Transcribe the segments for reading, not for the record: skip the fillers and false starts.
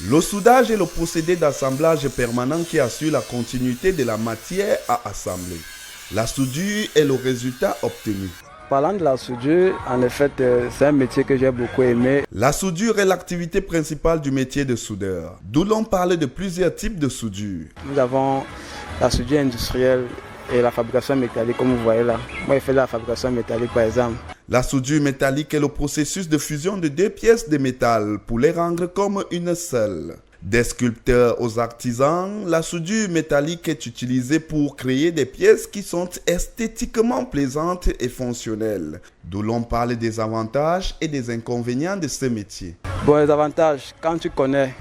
Le soudage est le procédé d'assemblage permanent qui assure la continuité de la matière à assembler. La soudure est le résultat obtenu. Parlant de la soudure, en effet, c'est un métier que j'ai beaucoup aimé. La soudure est l'activité principale du métier de soudeur, d'où l'on parle de plusieurs types de soudure. Nous avons la soudure industrielle et la fabrication métallique, comme vous voyez là. Moi, je fais la fabrication métallique, par exemple. La soudure métallique est le processus de fusion de deux pièces de métal pour les rendre comme une seule. Des sculpteurs aux artisans, la soudure métallique est utilisée pour créer des pièces qui sont esthétiquement plaisantes et fonctionnelles. D'où l'on parle des avantages et des inconvénients de ce métier. Bon, les avantages, quand tu connais,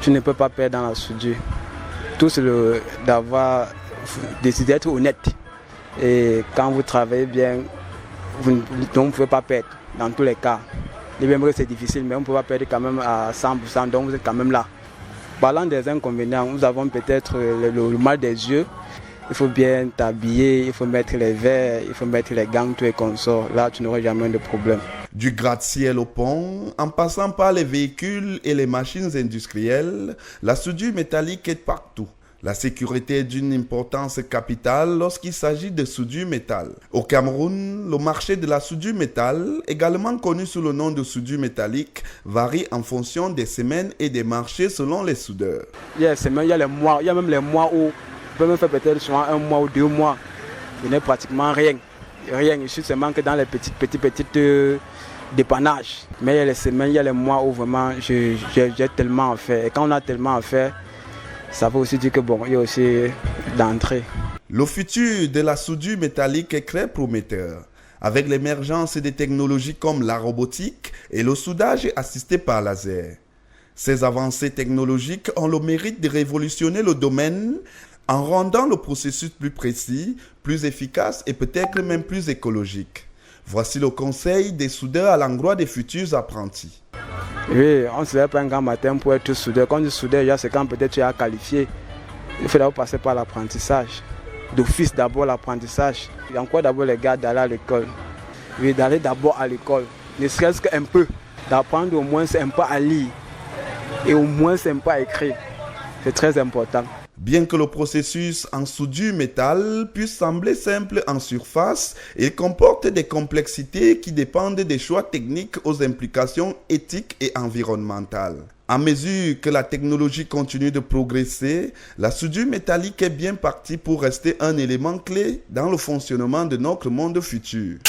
tu ne peux pas perdre dans la soudure. Tout c'est d'avoir décidé d'être honnête. Et quand vous travaillez bien, vous ne pouvez pas perdre dans tous les cas. Même c'est difficile, mais on ne peut pas perdre quand même à 100%, donc vous êtes quand même là. Parlant des inconvénients, nous avons peut-être le mal des yeux. Il faut bien t'habiller, il faut mettre les verres, il faut mettre les gants, tout et consorts. Là, tu n'auras jamais de problème. Du gratte-ciel au pont, en passant par les véhicules et les machines industrielles, la soudure métallique est partout. La sécurité est d'une importance capitale lorsqu'il s'agit de soudure métal. Au Cameroun, le marché de la soudure métal, également connu sous le nom de soudure métallique, varie en fonction des semaines et des marchés selon les soudeurs. Il y a les semaines, il y a les mois, il y a même les mois où on peut même faire peut-être souvent 1 mois ou 2 mois. Il n'y a pratiquement rien. Rien, je suis seulement que dans les petites dépannages. Mais il y a les semaines, il y a les mois où vraiment j'ai tellement à faire. Et quand on a tellement à faire, ça veut aussi dire que bon, il y a aussi l'entrée. Le futur de la soudure métallique est très prometteur. Avec l'émergence des technologies comme la robotique et le soudage assisté par laser. Ces avancées technologiques ont le mérite de révolutionner le domaine en rendant le processus plus précis, plus efficace et peut-être même plus écologique. Voici le conseil des soudeurs à l'endroit des futurs apprentis. Oui, on ne se lève pas un grand matin pour être soudeur. Quand tu es soudeur, c'est quand peut-être tu es qualifié. Il faut d'abord passer par l'apprentissage. D'office d'abord l'apprentissage. Il y a encore d'abord les gars d'aller à l'école. Oui, d'aller d'abord à l'école. Ne serait-ce qu'un peu. D'apprendre au moins un peu à lire. Et au moins un peu à écrire. C'est très important. Bien que le processus en soudure métal puisse sembler simple en surface, il comporte des complexités qui dépendent des choix techniques aux implications éthiques et environnementales. À mesure que la technologie continue de progresser, la soudure métallique est bien partie pour rester un élément clé dans le fonctionnement de notre monde futur.